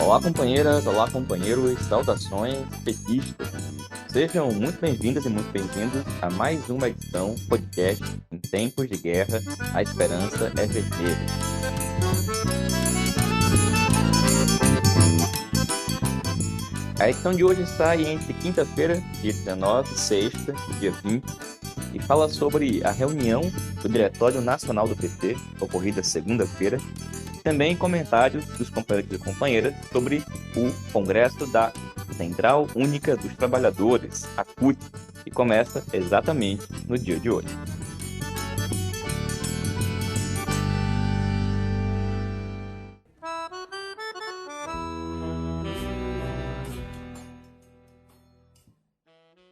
Olá, companheiras, olá, companheiros, saudações petistas. Sejam muito bem-vindas e muito bem-vindos a mais uma edição do podcast Em Tempos de Guerra, a Esperança é Vermelha. A edição de hoje sai entre quinta-feira, dia 19, sexta, dia 20, e fala sobre a reunião do Diretório Nacional do PT, ocorrida segunda-feira, e também comentários dos companheiros e companheiras sobre o Congresso da Central Única dos Trabalhadores, a CUT, que começa exatamente no dia de hoje.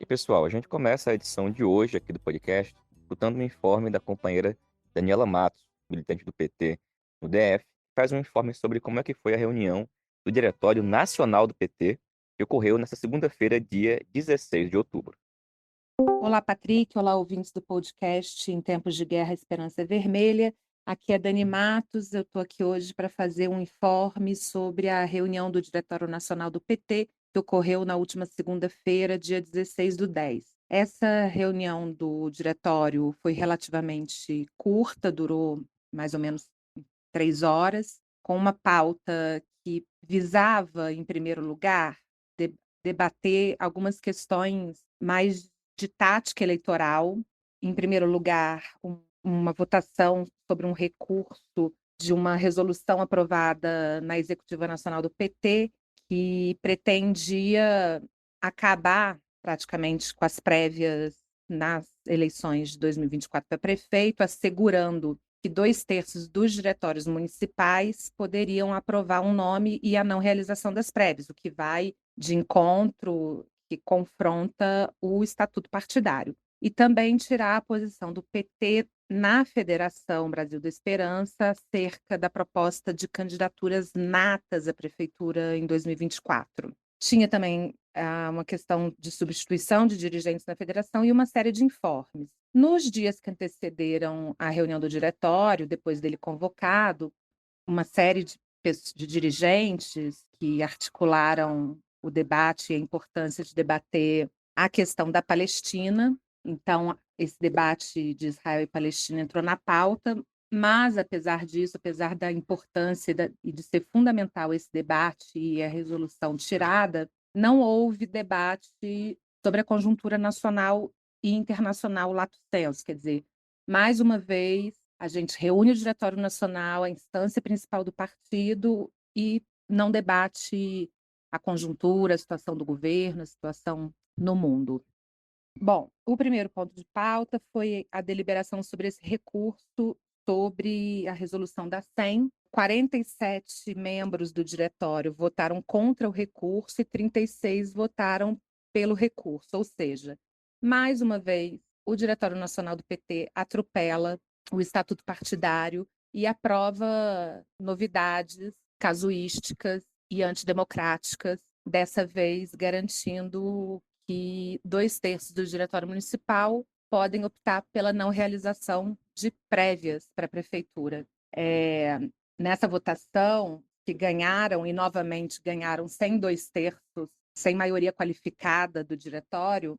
E pessoal, a gente começa a edição de hoje aqui do podcast escutando um informe da companheira Daniela Matos, militante do PT no DF, que faz um informe sobre como é que foi a reunião do Diretório Nacional do PT, que ocorreu nesta segunda-feira, dia 16 de outubro. Olá, Patrick. Olá, ouvintes do podcast Em Tempos de Guerra, Esperança é Vermelha. Aqui é Dani Matos. Eu estou aqui hoje para fazer um informe sobre a reunião do Diretório Nacional do PT, que ocorreu na última segunda-feira, dia 16 do 10. Essa reunião do diretório foi relativamente curta, durou mais ou menos 3 horas, com uma pauta que visava, em primeiro lugar, debater algumas questões mais de tática eleitoral. Em primeiro lugar, uma votação sobre um recurso de uma resolução aprovada na Executiva Nacional do PT, que pretendia acabar praticamente com as prévias nas eleições de 2024 para prefeito, assegurando que 2/3 dos diretórios municipais poderiam aprovar um nome e a não realização das prévias, o que vai de encontro, que confronta o estatuto partidário. E também tirar a posição do PT na Federação Brasil da Esperança acerca da proposta de candidaturas natas à prefeitura em 2024. Tinha também uma questão de substituição de dirigentes na federação e uma série de informes. Nos dias que antecederam a reunião do diretório, depois dele convocado, uma série de dirigentes que articularam o debate e a importância de debater a questão da Palestina. Então, esse debate de Israel e Palestina entrou na pauta, mas, apesar disso, apesar da importância e de ser fundamental esse debate e a resolução tirada, não houve debate sobre a conjuntura nacional e internacional lato sensu, quer dizer, mais uma vez, a gente reúne o Diretório Nacional, a instância principal do partido, e não debate a conjuntura, a situação do governo, a situação no mundo. Bom, o primeiro ponto de pauta foi a deliberação sobre esse recurso sobre a resolução da SEM. 47 membros do diretório votaram contra o recurso e 36 votaram pelo recurso, ou seja, mais uma vez, o Diretório Nacional do PT atropela o estatuto partidário e aprova novidades casuísticas e antidemocráticas, dessa vez garantindo que 2/3 do diretório municipal podem optar pela não realização de prévias para a prefeitura. Nessa votação, que ganharam e novamente ganharam sem 2/3, sem maioria qualificada do diretório,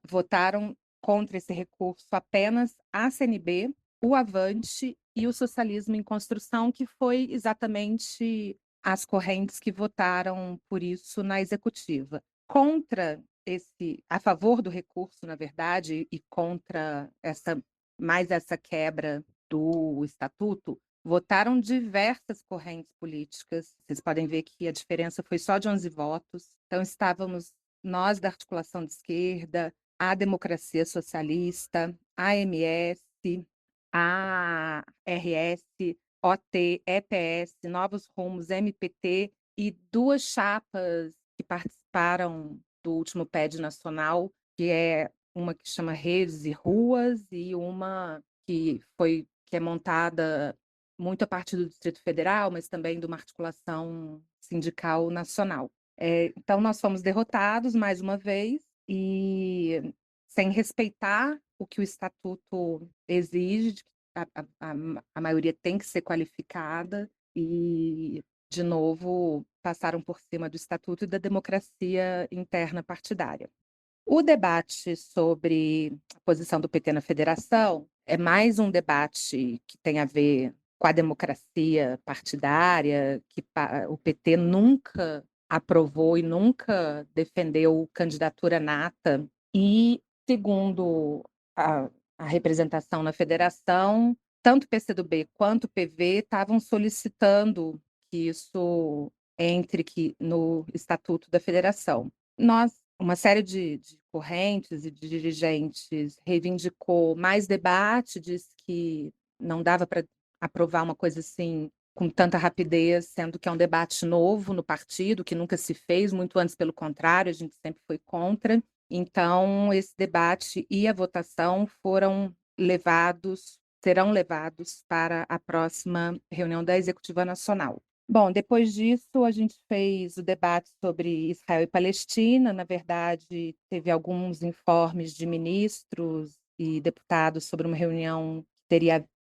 votaram contra esse recurso apenas a CNB, o Avante e o Socialismo em Construção, que foi exatamente as correntes que votaram por isso na executiva. A favor do recurso, na verdade, e contra essa quebra do estatuto, votaram diversas correntes políticas. Vocês podem ver que a diferença foi só de 11 votos. Então, estávamos nós da articulação de esquerda, a Democracia Socialista, a MS, a RS, OT, EPS, Novos Rumos, MPT e duas chapas que participaram do último PED nacional, que é uma que chama Redes e Ruas e uma que é montada muito a partir do Distrito Federal, mas também de uma articulação sindical nacional. Então, nós fomos derrotados mais uma vez e sem respeitar o que o estatuto exige, de que a maioria tem que ser qualificada, e de novo, passaram por cima do estatuto e da democracia interna partidária. O debate sobre a posição do PT na federação é mais um debate que tem a ver com a democracia partidária, que o PT nunca aprovou e nunca defendeu candidatura nata. E, segundo a, a representação na federação, tanto o PCdoB quanto o PV estavam solicitando que isso entre no estatuto da federação. Uma série de correntes e de dirigentes reivindicou mais debate, disse que não dava para aprovar uma coisa assim com tanta rapidez, sendo que é um debate novo no partido, que nunca se fez, muito antes, pelo contrário, a gente sempre foi contra. Então, esse debate e a votação serão levados para a próxima reunião da Executiva Nacional. Bom, depois disso, a gente fez o debate sobre Israel e Palestina. Na verdade, teve alguns informes de ministros e deputados sobre uma reunião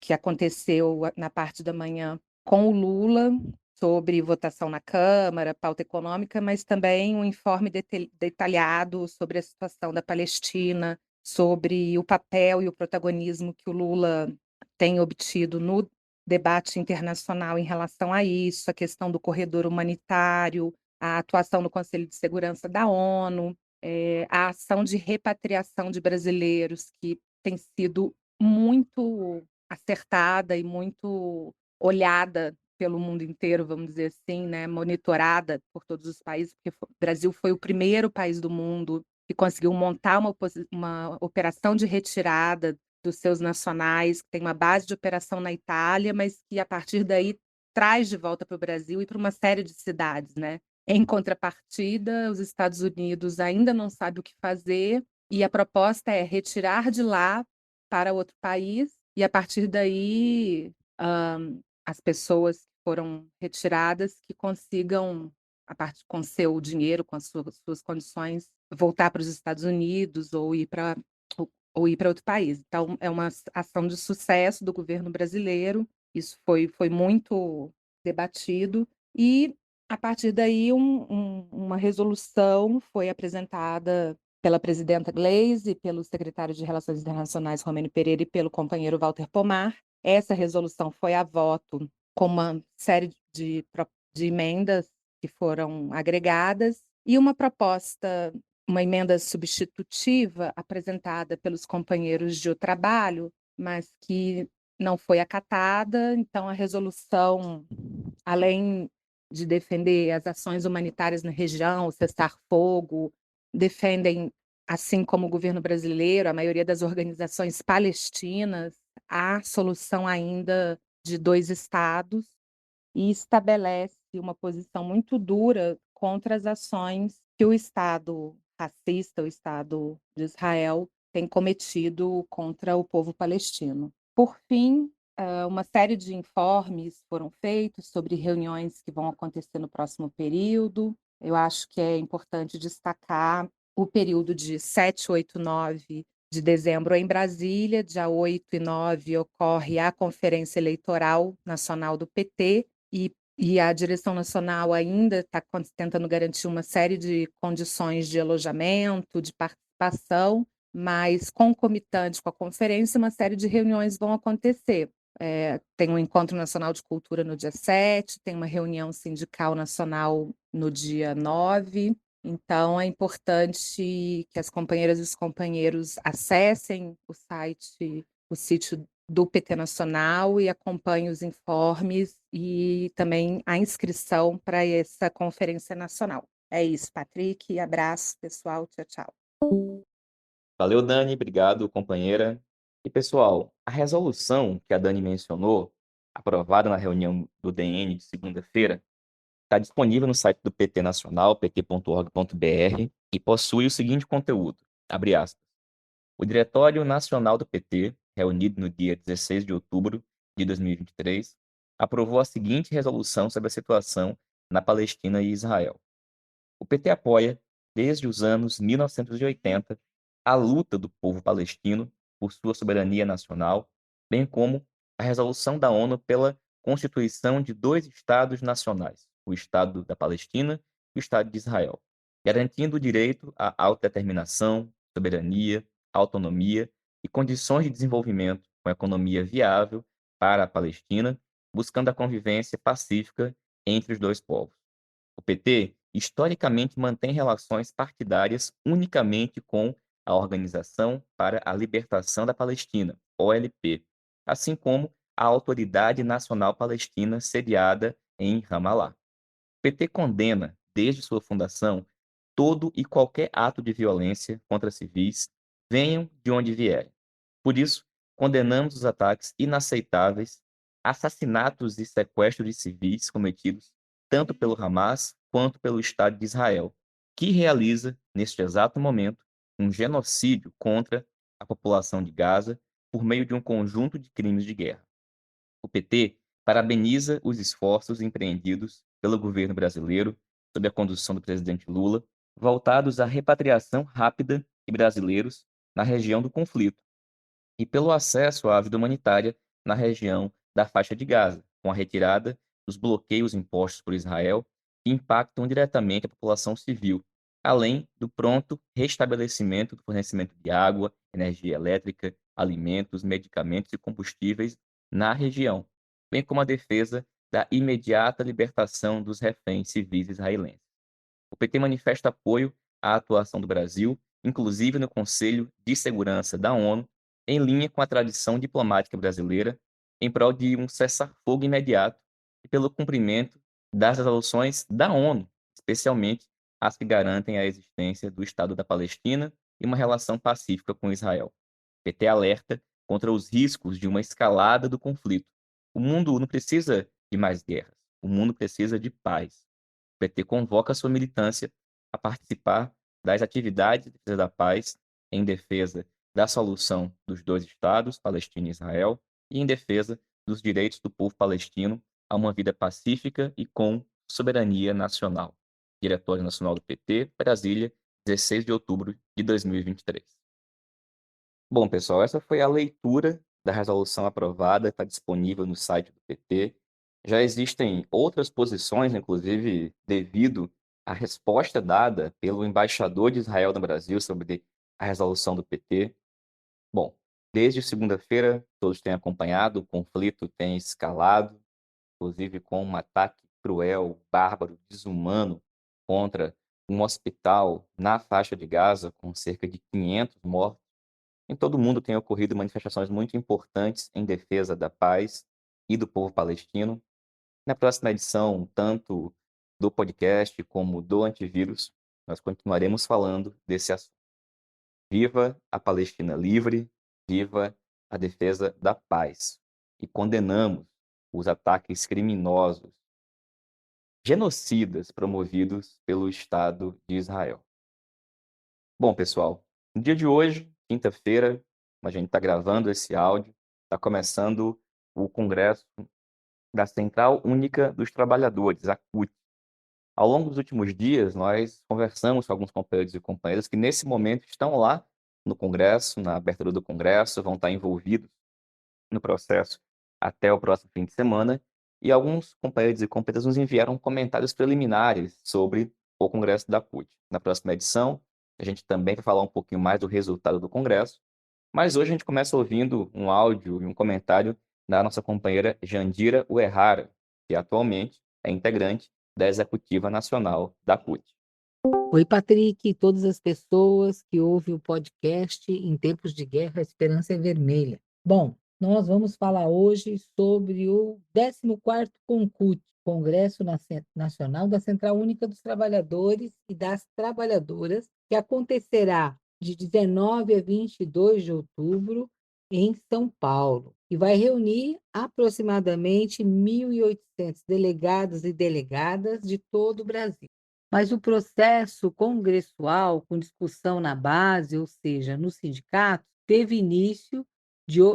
que aconteceu na parte da manhã com o Lula, sobre votação na Câmara, pauta econômica, mas também um informe detalhado sobre a situação da Palestina, sobre o papel e o protagonismo que o Lula tem obtido no debate internacional em relação a isso, a questão do corredor humanitário, a atuação no Conselho de Segurança da ONU, a ação de repatriação de brasileiros, que tem sido muito acertada e muito olhada pelo mundo inteiro, vamos dizer assim, né, monitorada por todos os países, porque o Brasil foi o primeiro país do mundo que conseguiu montar uma operação de retirada dos seus nacionais, que tem uma base de operação na Itália, mas que a partir daí traz de volta para o Brasil e para uma série de cidades, né? Em contrapartida, os Estados Unidos ainda não sabe o que fazer e a proposta é retirar de lá para outro país e a partir daí as pessoas que foram retiradas que consigam, com seu dinheiro, com as suas condições, voltar para os Estados Unidos ou ir para outro país. Então, é uma ação de sucesso do governo brasileiro, isso foi muito debatido, e a partir daí uma resolução foi apresentada pela presidenta Gleisi, pelo secretário de Relações Internacionais Romênio Pereira e pelo companheiro Walter Pomar. Essa resolução foi a voto com uma série de emendas que foram agregadas e uma emenda substitutiva apresentada pelos companheiros de trabalho, mas que não foi acatada. Então, a resolução, além de defender as ações humanitárias na região, o cessar-fogo, defendem, assim como o governo brasileiro, a maioria das organizações palestinas, a solução ainda de 2 estados e estabelece uma posição muito dura contra as ações que o Estado racista, o Estado de Israel, tem cometido contra o povo palestino. Por fim, uma série de informes foram feitos sobre reuniões que vão acontecer no próximo período. Eu acho que é importante destacar o período de 7, 8, 9 de dezembro em Brasília. Dia 8 e 9 ocorre a Conferência Eleitoral Nacional do PT, e a direção nacional ainda está tentando garantir uma série de condições de alojamento, de participação, mas concomitante com a conferência, uma série de reuniões vão acontecer. Tem um Encontro Nacional de Cultura no dia 7, tem uma reunião sindical nacional no dia 9. Então, é importante que as companheiras e os companheiros acessem o sítio do PT Nacional e acompanhem os informes e também a inscrição para essa conferência nacional. É isso, Patrick. Abraço, pessoal. Tchau, tchau. Valeu, Dani. Obrigado, companheira. E, pessoal, a resolução que a Dani mencionou, aprovada na reunião do DN de segunda-feira, está disponível no site do PT Nacional, pt.org.br, e possui o seguinte conteúdo, abre aspas. O Diretório Nacional do PT, reunido no dia 16 de outubro de 2023, aprovou a seguinte resolução sobre a situação na Palestina e Israel. O PT apoia, desde os anos 1980, a luta do povo palestino por sua soberania nacional, bem como a resolução da ONU pela constituição de 2 Estados nacionais. o Estado da Palestina e o Estado de Israel, garantindo o direito à autodeterminação, soberania, autonomia e condições de desenvolvimento com economia viável para a Palestina, buscando a convivência pacífica entre os dois povos. O PT, historicamente, mantém relações partidárias unicamente com a Organização para a Libertação da Palestina, OLP, assim como a Autoridade Nacional Palestina, sediada em Ramallah. O PT condena, desde sua fundação, todo e qualquer ato de violência contra civis, venham de onde vierem. Por isso, condenamos os ataques inaceitáveis, assassinatos e sequestros de civis cometidos tanto pelo Hamas quanto pelo Estado de Israel, que realiza, neste exato momento, um genocídio contra a população de Gaza por meio de um conjunto de crimes de guerra. O PT parabeniza os esforços empreendidos pelo governo brasileiro, sob a condução do presidente Lula, voltados à repatriação rápida de brasileiros na região do conflito e pelo acesso à ajuda humanitária na região da faixa de Gaza, com a retirada dos bloqueios impostos por Israel que impactam diretamente a população civil, além do pronto restabelecimento do fornecimento de água, energia elétrica, alimentos, medicamentos e combustíveis na região, bem como a defesa da imediata libertação dos reféns civis israelenses. O PT manifesta apoio à atuação do Brasil, inclusive no Conselho de Segurança da ONU, em linha com a tradição diplomática brasileira, em prol de um cessar-fogo imediato e pelo cumprimento das resoluções da ONU, especialmente as que garantem a existência do Estado da Palestina e uma relação pacífica com Israel. O PT alerta contra os riscos de uma escalada do conflito. O mundo não precisa de mais guerras, o mundo precisa de paz. O PT convoca a sua militância a participar das atividades de defesa da paz em defesa da solução dos dois estados, Palestina e Israel, e em defesa dos direitos do povo palestino a uma vida pacífica e com soberania nacional. Diretório Nacional do PT, Brasília, 16 de outubro de 2023. Bom, pessoal, essa foi a leitura da resolução aprovada, está disponível no site do PT. Já existem outras posições, inclusive devido à resposta dada pelo embaixador de Israel no Brasil sobre a resolução do PT. Bom, desde segunda-feira, todos têm acompanhado, o conflito tem escalado, inclusive com um ataque cruel, bárbaro, desumano contra um hospital na faixa de Gaza, com cerca de 500 mortos. Em todo o mundo têm ocorrido manifestações muito importantes em defesa da paz e do povo palestino. Na próxima edição, tanto do podcast como do antivírus, nós continuaremos falando desse assunto. Viva a Palestina livre, viva a defesa da paz. E condenamos os ataques criminosos, genocidas promovidos pelo Estado de Israel. Bom, pessoal, no dia de hoje, quinta-feira, a gente está gravando esse áudio, está começando o Congresso da Central Única dos Trabalhadores, a CUT. Ao longo dos últimos dias, nós conversamos com alguns companheiros e companheiras que, nesse momento, estão lá no Congresso, na abertura do Congresso, vão estar envolvidos no processo até o próximo fim de semana, e alguns companheiros e companheiras nos enviaram comentários preliminares sobre o Congresso da CUT. Na próxima edição, a gente também vai falar um pouquinho mais do resultado do Congresso, mas hoje a gente começa ouvindo um áudio e um comentário da nossa companheira Jandira Uehara, que atualmente é integrante da Executiva Nacional da CUT. Oi, Patrick, e todas as pessoas que ouvem o podcast Em Tempos de Guerra, a Esperança é Vermelha. Bom, nós vamos falar hoje sobre o 14º CONCUT, Congresso Nacional da Central Única dos Trabalhadores e das Trabalhadoras, que acontecerá de 19 a 22 de outubro em São Paulo, e vai reunir aproximadamente 1.800 delegados e delegadas de todo o Brasil. Mas o processo congressual, com discussão na base, ou seja, no sindicato, teve início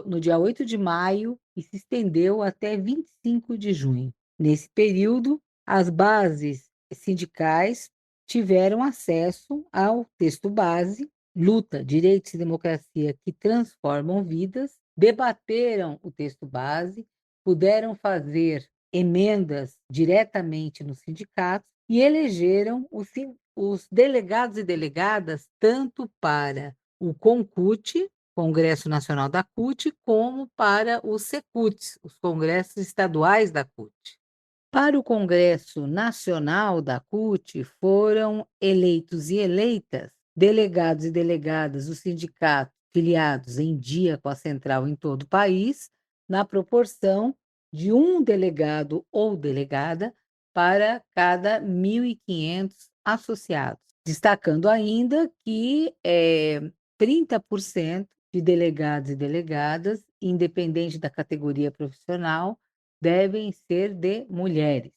no dia 8 de maio e se estendeu até 25 de junho. Nesse período, as bases sindicais tiveram acesso ao texto base, Luta, Direitos e Democracia que Transformam Vidas, debateram o texto base, puderam fazer emendas diretamente nos sindicatos e elegeram os delegados e delegadas tanto para o CONCUT, Congresso Nacional da CUT, como para os SECUTs, os congressos estaduais da CUT. Para o Congresso Nacional da CUT, foram eleitos e eleitas delegados e delegadas dos sindicatos filiados em dia com a central em todo o país, na proporção de um delegado ou delegada para cada 1.500 associados. Destacando ainda que 30% de delegados e delegadas, independente da categoria profissional, devem ser de mulheres.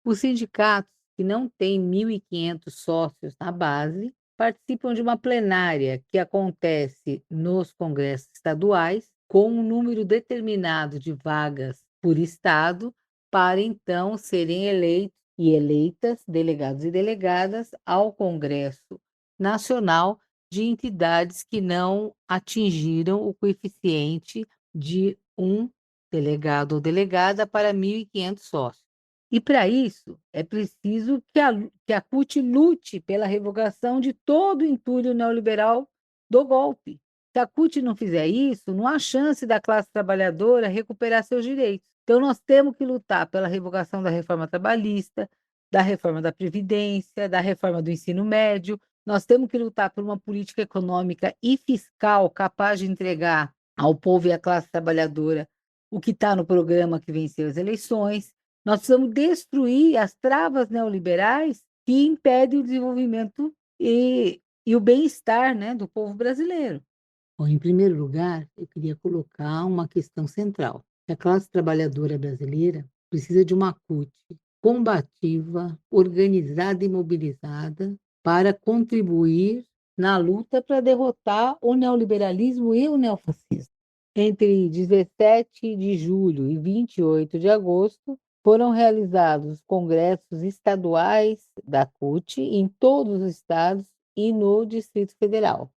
Os sindicatos que não têm 1.500 sócios na base participam de uma plenária que acontece nos congressos estaduais, com um número determinado de vagas por estado, para então serem eleitos e eleitas delegados e delegadas ao Congresso Nacional de entidades que não atingiram o coeficiente de um delegado ou delegada para 1.500 sócios. E, para isso, é preciso que a CUT lute pela revogação de todo o entulho neoliberal do golpe. Se a CUT não fizer isso, não há chance da classe trabalhadora recuperar seus direitos. Então, nós temos que lutar pela revogação da reforma trabalhista, da reforma da Previdência, da reforma do ensino médio. Nós temos que lutar por uma política econômica e fiscal capaz de entregar ao povo e à classe trabalhadora o que está no programa que venceu as eleições. Nós precisamos destruir as travas neoliberais que impedem o desenvolvimento e o bem-estar, né, do povo brasileiro. Bom, em primeiro lugar, eu queria colocar uma questão central. A classe trabalhadora brasileira precisa de uma CUT combativa, organizada e mobilizada para contribuir na luta para derrotar o neoliberalismo e o neofascismo. Entre 17 de julho e 28 de agosto, foram realizados congressos estaduais da CUT em todos os estados e no Distrito Federal,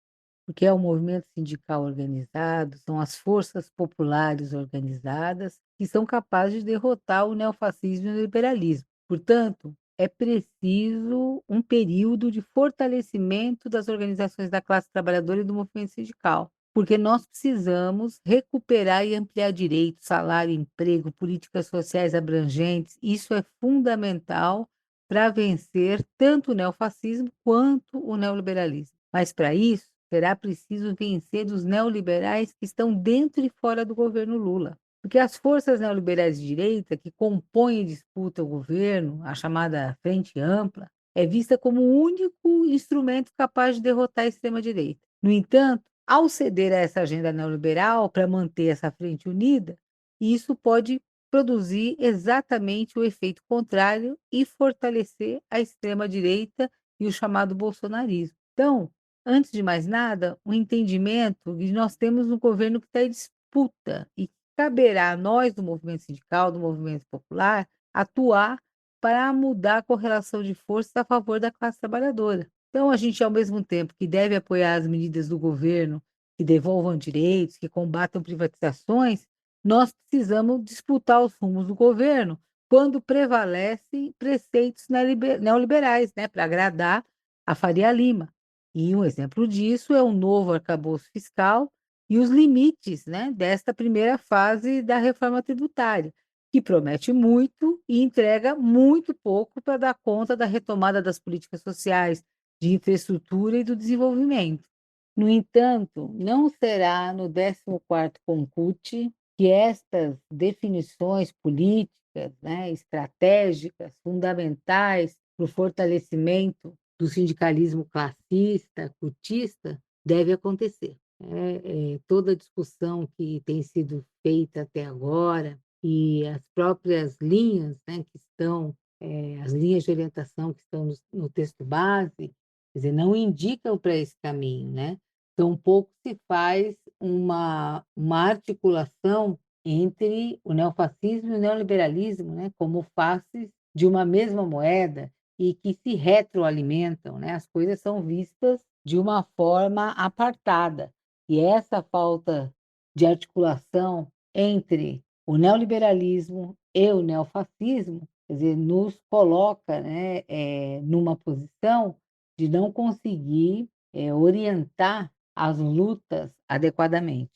porque é o movimento sindical organizado, são as forças populares organizadas que são capazes de derrotar o neofascismo e o liberalismo. Portanto, é preciso um período de fortalecimento das organizações da classe trabalhadora e do movimento sindical, porque nós precisamos recuperar e ampliar direitos, salário, emprego, políticas sociais abrangentes. Isso é fundamental para vencer tanto o neofascismo quanto o neoliberalismo. Mas, para isso, será preciso vencer os neoliberais que estão dentro e fora do governo Lula. Porque as forças neoliberais de direita que compõem e disputam o governo, a chamada Frente Ampla, é vista como o único instrumento capaz de derrotar a extrema-direita. No entanto, ao ceder a essa agenda neoliberal para manter essa frente unida, isso pode produzir exatamente o efeito contrário e fortalecer a extrema-direita e o chamado bolsonarismo. Então, antes de mais nada, o entendimento de que nós temos um governo que está em disputa e caberá a nós, do movimento sindical, do movimento popular, atuar para mudar a correlação de forças a favor da classe trabalhadora. Então, a gente, ao mesmo tempo que deve apoiar as medidas do governo que devolvam direitos, que combatam privatizações, nós precisamos disputar os rumos do governo quando prevalecem preceitos neoliberais, né, para agradar a Faria Lima. E um exemplo disso é o novo arcabouço fiscal e os limites, né, desta primeira fase da reforma tributária, que promete muito e entrega muito pouco para dar conta da retomada das políticas sociais, de infraestrutura e do desenvolvimento. No entanto, não será no 14º CONCUT que estas definições políticas, né, estratégicas, fundamentais para o fortalecimento do sindicalismo classista, cutista, deve acontecer. Toda a discussão que tem sido feita até agora e as próprias linhas, né, que estão, as linhas de orientação que estão no texto base, quer dizer, não indicam para esse caminho, né? Tampouco se faz uma articulação entre o neofascismo e o neoliberalismo, né, como faces de uma mesma moeda e que se retroalimentam, né? As coisas são vistas de uma forma apartada. E essa falta de articulação entre o neoliberalismo e o neofascismo, quer dizer, nos coloca, né, numa posição de não conseguir, orientar as lutas adequadamente.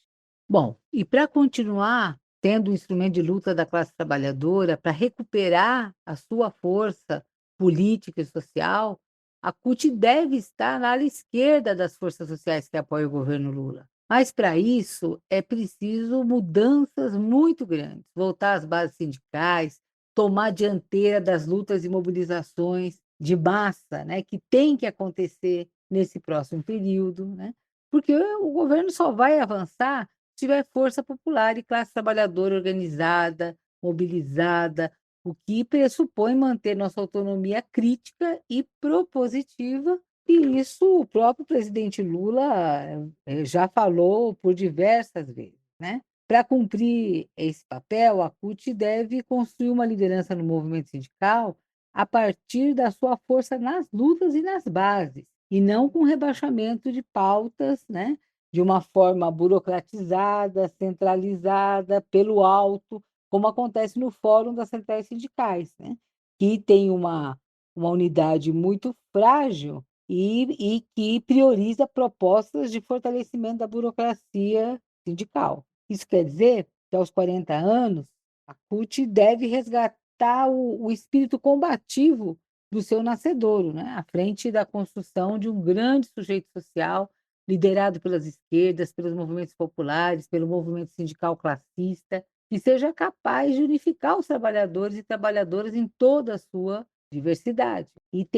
Bom, e para continuar sendo um instrumento de luta da classe trabalhadora, para recuperar a sua força política e social, a CUT deve estar na ala esquerda das forças sociais que apoiam o governo Lula. Mas, para isso, é preciso mudanças muito grandes, voltar às bases sindicais, tomar a dianteira das lutas e mobilizações de massa, né, que tem que acontecer nesse próximo período, né, porque o governo só vai avançar se tiver força popular e classe trabalhadora organizada, mobilizada, o que pressupõe manter nossa autonomia crítica e propositiva, e isso o próprio presidente Lula já falou por diversas vezes, né? Para cumprir esse papel, a CUT deve construir uma liderança no movimento sindical a partir da sua força nas lutas e nas bases, e não com rebaixamento de pautas, né, de uma forma burocratizada, centralizada, pelo alto, como acontece no Fórum das Centrais Sindicais, né, que tem uma unidade muito frágil e que prioriza propostas de fortalecimento da burocracia sindical. Isso quer dizer que, aos 40 anos, a CUT deve resgatar o espírito combativo do seu nascedouro, né? À frente da construção de um grande sujeito social, liderado pelas esquerdas, pelos movimentos populares, pelo movimento sindical classista, que seja capaz de unificar os trabalhadores e trabalhadoras em toda a sua diversidade. E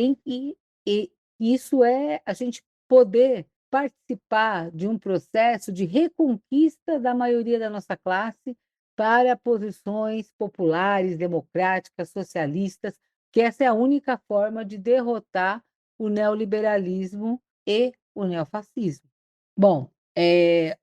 isso é a gente poder participar de um processo de reconquista da maioria da nossa classe para posições populares, democráticas, socialistas, que essa é a única forma de derrotar o neoliberalismo e o neofascismo. Bom, em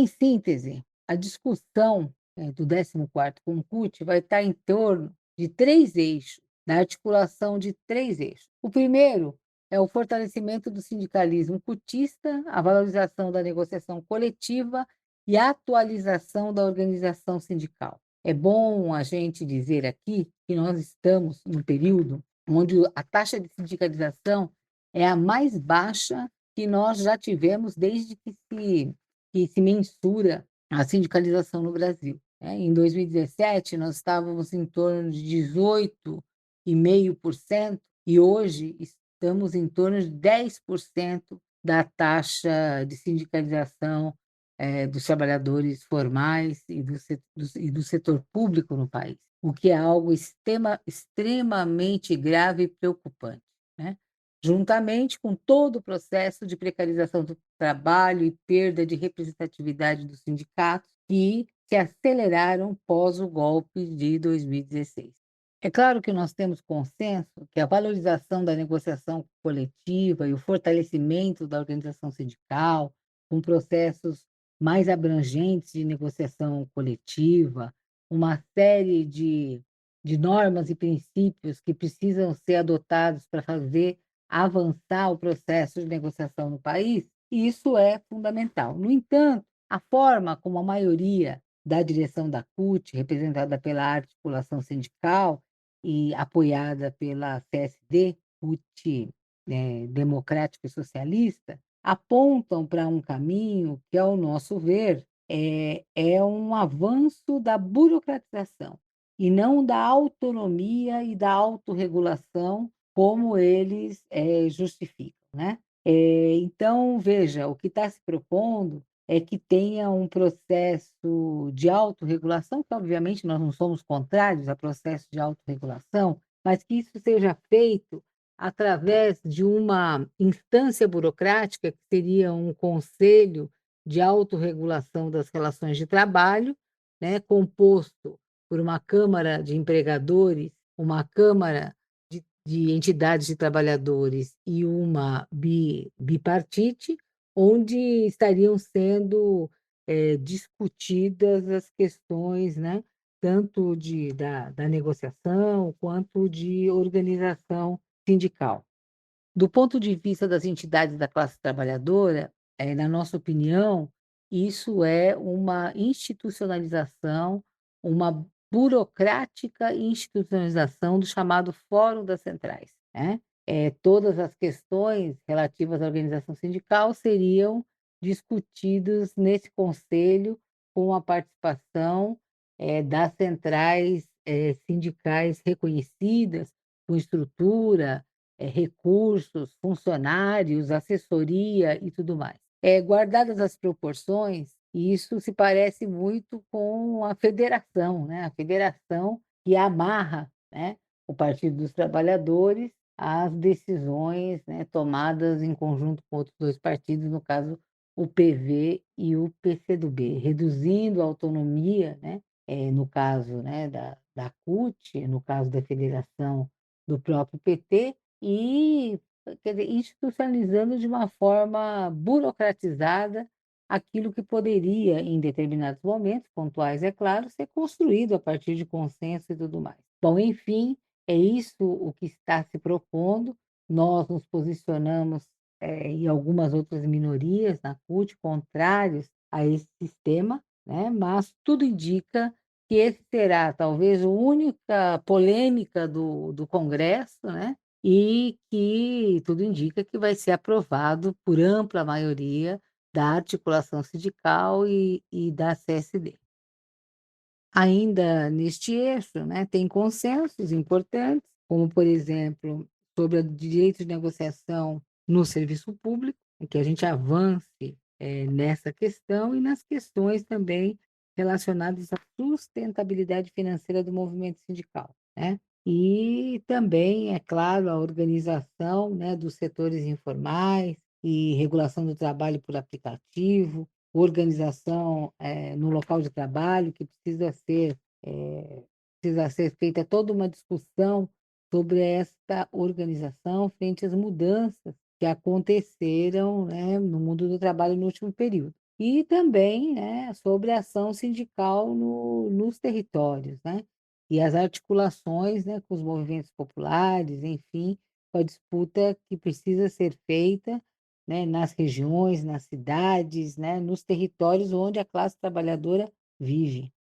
síntese, a discussão do 14º Concute vai estar em torno de três eixos, na articulação de três eixos. O primeiro é o fortalecimento do sindicalismo cutista, a valorização da negociação coletiva e a atualização da organização sindical. É bom a gente dizer aqui que nós estamos num período onde a taxa de sindicalização é a mais baixa que nós já tivemos desde que se mensura a sindicalização no Brasil. Em 2017, nós estávamos em torno de 18,5% e hoje estamos em torno de 10% da taxa de sindicalização dos trabalhadores formais e do setor público no país, o que é algo extremamente grave e preocupante, né? Juntamente com todo o processo de precarização do trabalho e perda de representatividade dos sindicatos que se aceleraram pós o golpe de 2016. É claro que nós temos consenso que a valorização da negociação coletiva e o fortalecimento da organização sindical, com processos mais abrangentes de negociação coletiva, uma série de normas e princípios que precisam ser adotados para fazer avançar o processo de negociação no país, isso é fundamental. No entanto, a forma como a maioria da direção da CUT, representada pela articulação sindical e apoiada pela CSD, CUT, Democrática e Socialista, apontam para um caminho que, ao nosso ver, é um avanço da burocratização e não da autonomia e da autorregulação como eles justificam, né? Então, veja, o que está se propondo é que tenha um processo de autorregulação, que obviamente nós não somos contrários a processo de autorregulação, mas que isso seja feito através de uma instância burocrática, que seria um conselho de autorregulação das relações de trabalho, né, composto por uma Câmara de Empregadores, uma Câmara de entidades de trabalhadores e uma bipartite, onde estariam sendo discutidas as questões, né, tanto da negociação quanto de organização sindical. Do ponto de vista das entidades da classe trabalhadora, na nossa opinião, isso é uma institucionalização, uma burocrática e institucionalização do chamado Fórum das Centrais, né? Todas as questões relativas à organização sindical seriam discutidas nesse conselho com a participação das centrais sindicais reconhecidas, com estrutura, recursos, funcionários, assessoria e tudo mais. Guardadas as proporções, isso se parece muito com a federação, né? A federação que amarra, né, o Partido dos Trabalhadores às decisões, né, tomadas em conjunto com outros dois partidos, no caso o PV e o PCdoB, reduzindo a autonomia, né, no caso, né, da CUT, no caso da federação do próprio PT, e quer dizer, institucionalizando de uma forma burocratizada aquilo que poderia, em determinados momentos, pontuais, é claro, ser construído a partir de consenso e tudo mais. Bom, enfim, é isso o que está se propondo. Nós nos posicionamos, e algumas outras minorias na CUT, contrários a esse sistema, né? Mas tudo indica que esse será talvez a única polêmica do Congresso, né? E que tudo indica que vai ser aprovado por ampla maioria da articulação sindical e da CSD. Ainda neste eixo, né, tem consensos importantes, como, por exemplo, sobre o direito de negociação no serviço público, que a gente avance nessa questão e nas questões também relacionadas à sustentabilidade financeira do movimento sindical, né? E também, é claro, a organização, né, dos setores informais e regulação do trabalho por aplicativo, organização no local de trabalho, que precisa ser feita toda uma discussão sobre esta organização frente às mudanças que aconteceram, né, no mundo do trabalho no último período. E também, né, sobre a ação sindical nos territórios, né, e as articulações, né, com os movimentos populares, enfim, com a disputa que precisa ser feita, né, nas regiões, nas cidades, né, nos territórios onde a classe trabalhadora vive.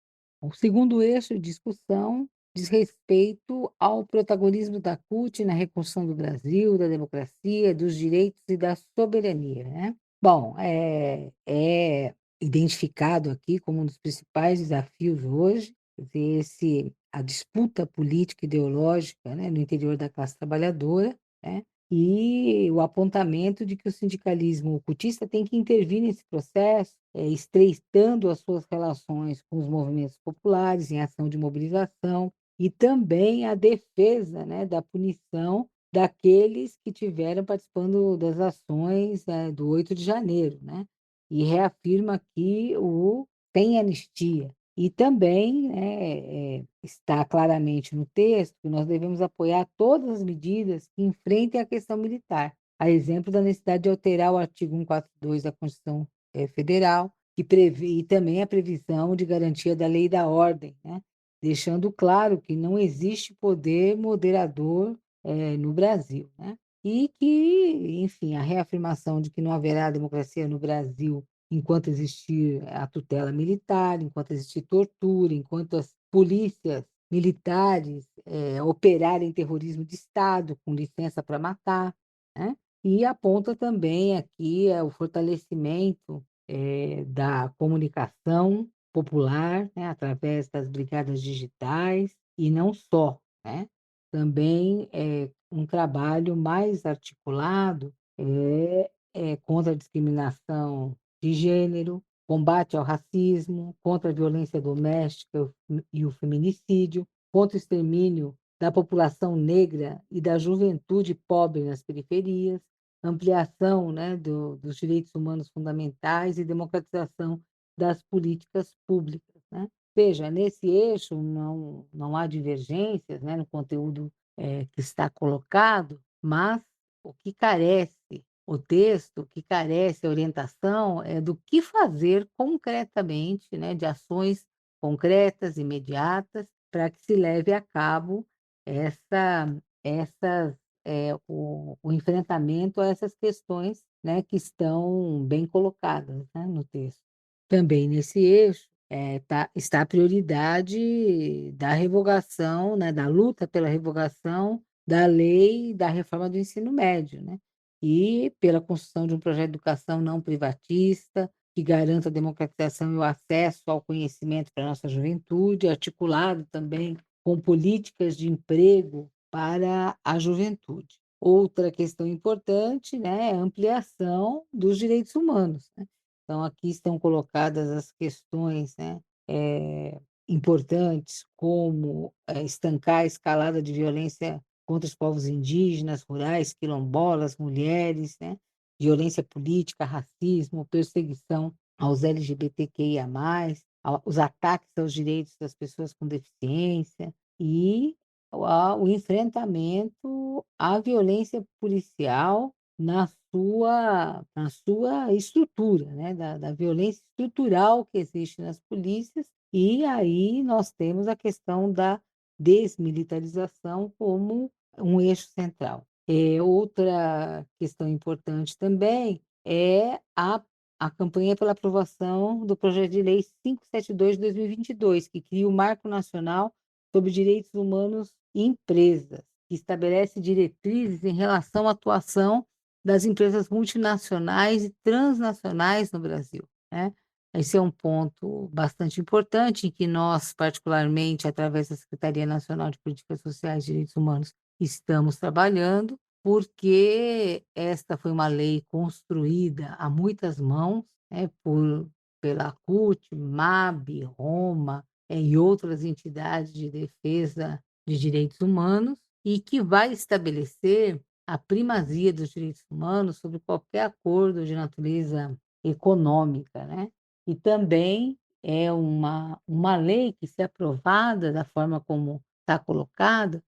O segundo eixo de discussão diz respeito ao protagonismo da CUT na reconstrução do Brasil, da democracia, dos direitos e da soberania, né? Bom, é identificado aqui como um dos principais desafios hoje, quer dizer, a disputa política e ideológica, né, no interior da classe trabalhadora, né? E o apontamento de que o sindicalismo cutista tem que intervir nesse processo, estreitando as suas relações com os movimentos populares em ação de mobilização e também a defesa, né, da punição daqueles que tiveram participando das ações do 8 de janeiro, né? E reafirma que tem anistia. E também, né, está claramente no texto que nós devemos apoiar todas as medidas que enfrentem a questão militar, a exemplo da necessidade de alterar o artigo 142 da Constituição Federal, que prevê, e também a previsão de garantia da lei e da ordem, né, deixando claro que não existe poder moderador no Brasil, né, e que, enfim, a reafirmação de que não haverá democracia no Brasil enquanto existir a tutela militar, enquanto existir tortura, enquanto as polícias militares operarem terrorismo de Estado com licença para matar, né? E aponta também aqui o fortalecimento da comunicação popular, né, através das brigadas digitais e não só, né? Também um trabalho mais articulado contra a discriminação de gênero, combate ao racismo, contra a violência doméstica e o feminicídio, contra o extermínio da população negra e da juventude pobre nas periferias, ampliação, né, dos direitos humanos fundamentais e democratização das políticas públicas, né? Veja, nesse eixo não há divergências, né, no conteúdo que está colocado, mas o que carece o texto que carece a orientação do que fazer concretamente, né, de ações concretas, imediatas, para que se leve a cabo essa, o enfrentamento a essas questões, né, que estão bem colocadas, né, no texto. Também nesse eixo, está a prioridade da revogação, né, da luta pela revogação da lei da reforma do ensino médio, né, e pela construção de um projeto de educação não privatista, que garanta a democratização e o acesso ao conhecimento para a nossa juventude, articulado também com políticas de emprego para a juventude. Outra questão importante, né, é a ampliação dos direitos humanos, né. Então, aqui estão colocadas as questões, né, importantes, como estancar a escalada de violência contra os povos indígenas, rurais, quilombolas, mulheres, né, violência política, racismo, perseguição aos LGBTQIA+, os ataques aos direitos das pessoas com deficiência e o enfrentamento à violência policial na sua estrutura, né, da violência estrutural que existe nas polícias, e aí nós temos a questão da desmilitarização como um eixo central. Outra questão importante também é a campanha pela aprovação do projeto de lei 572 de 2022, que cria o Marco Nacional sobre Direitos Humanos e Empresas, que estabelece diretrizes em relação à atuação das empresas multinacionais e transnacionais no Brasil, né. Esse é um ponto bastante importante em que nós, particularmente, através da Secretaria Nacional de Políticas Sociais e Direitos Humanos, estamos trabalhando, porque esta foi uma lei construída a muitas mãos, né, pela CUT, MAB, Roma, e outras entidades de defesa de direitos humanos, e que vai estabelecer a primazia dos direitos humanos sobre qualquer acordo de natureza econômica, né. E também é uma lei que, se aprovada da forma como está colocada,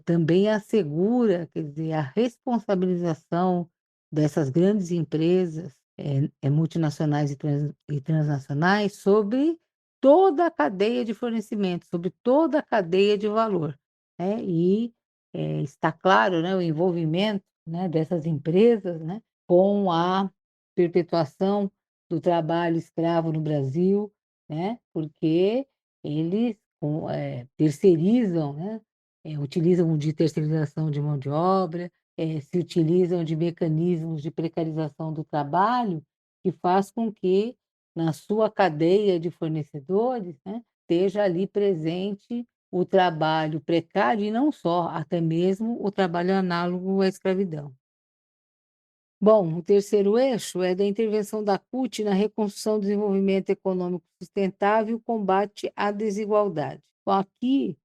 também assegura, quer dizer, a responsabilização dessas grandes empresas, multinacionais e transnacionais, sobre toda a cadeia de fornecimento, sobre toda a cadeia de valor, né. E, está claro, né, o envolvimento, né, dessas empresas, né, com a perpetuação do trabalho escravo no Brasil, né, porque eles terceirizam, né, utilizam de terceirização de mão de obra, se utilizam de mecanismos de precarização do trabalho, que faz com que, na sua cadeia de fornecedores, né, esteja ali presente o trabalho precário e não só, até mesmo o trabalho análogo à escravidão. Bom, o terceiro eixo é da intervenção da CUT na reconstrução do desenvolvimento econômico sustentável e o combate à desigualdade. Então, aqui,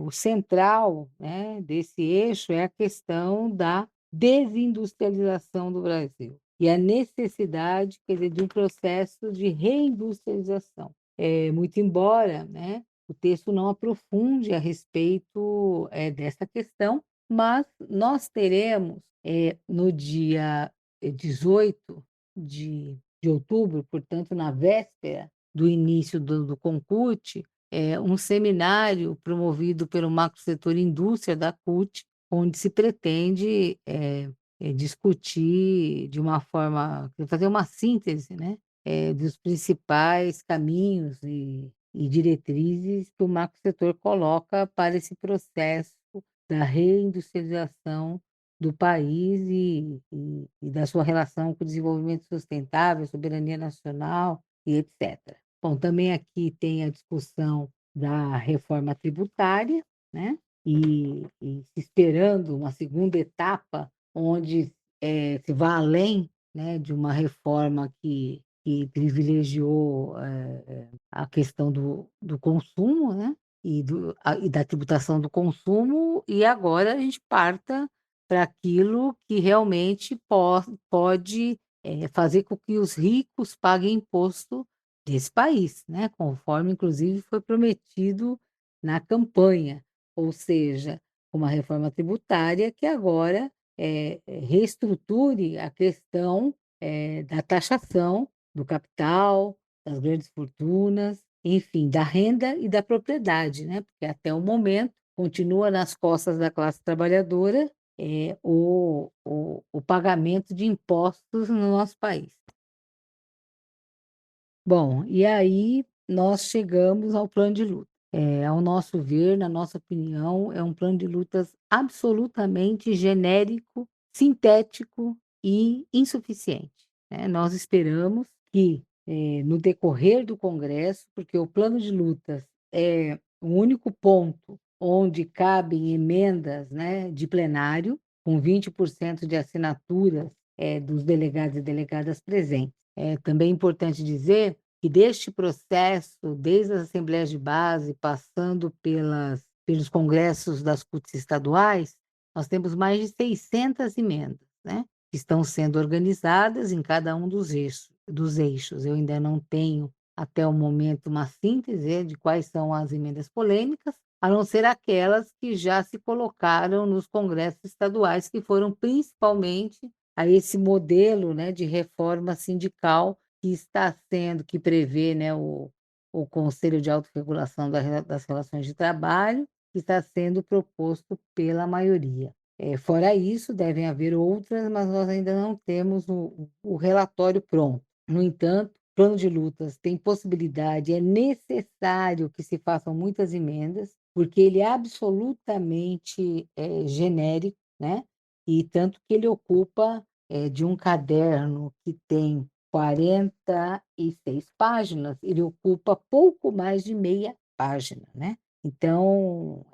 o central, né, desse eixo é a questão da desindustrialização do Brasil e a necessidade, quer dizer, de um processo de reindustrialização. Muito embora, né, o texto não aprofunde a respeito, dessa questão, mas nós teremos, no dia 18 de outubro, portanto, na véspera do início do Concute, um seminário promovido pelo Macrosetor Indústria da CUT, onde se pretende, discutir de uma forma, fazer uma síntese, né, dos principais caminhos e diretrizes que o macrosetor coloca para esse processo da reindustrialização do país e da sua relação com o desenvolvimento sustentável, soberania nacional e etc. Bom, também aqui tem a discussão da reforma tributária, né, e se esperando uma segunda etapa onde, se vá além, né, de uma reforma que privilegiou, a questão do consumo, né, e da tributação do consumo, e agora a gente parta para aquilo que realmente pode, fazer com que os ricos paguem imposto desse país, né, conforme inclusive foi prometido na campanha, ou seja, uma reforma tributária que agora, reestruture a questão, da taxação do capital, das grandes fortunas, enfim, da renda e da propriedade, né, porque até o momento continua nas costas da classe trabalhadora, o pagamento de impostos no nosso país. Bom, e aí nós chegamos ao plano de luta. Ao nosso ver, na nossa opinião, é um plano de lutas absolutamente genérico, sintético e insuficiente, né? Nós esperamos que, no decorrer do Congresso, porque o plano de lutas é o único ponto onde cabem emendas, né, de plenário, com 20% de assinaturas, dos delegados e delegadas presentes. É também importante dizer que deste processo, desde as assembleias de base, passando pelos congressos das CUTs estaduais, nós temos mais de 600 emendas, né, que estão sendo organizadas em cada um dos eixos. Eu ainda não tenho, até o momento, uma síntese de quais são as emendas polêmicas, a não ser aquelas que já se colocaram nos congressos estaduais, que foram principalmente a esse modelo, né, de reforma sindical que prevê, né, o Conselho de Autorregulação das Relações de Trabalho, que está sendo proposto pela maioria. Fora isso, devem haver outras, mas nós ainda não temos o relatório pronto. No entanto, o plano de lutas tem possibilidade, é necessário que se façam muitas emendas, porque ele é absolutamente genérico, né? E tanto que ele ocupa de um caderno que tem 46 páginas, ele ocupa pouco mais de meia página, né? Então,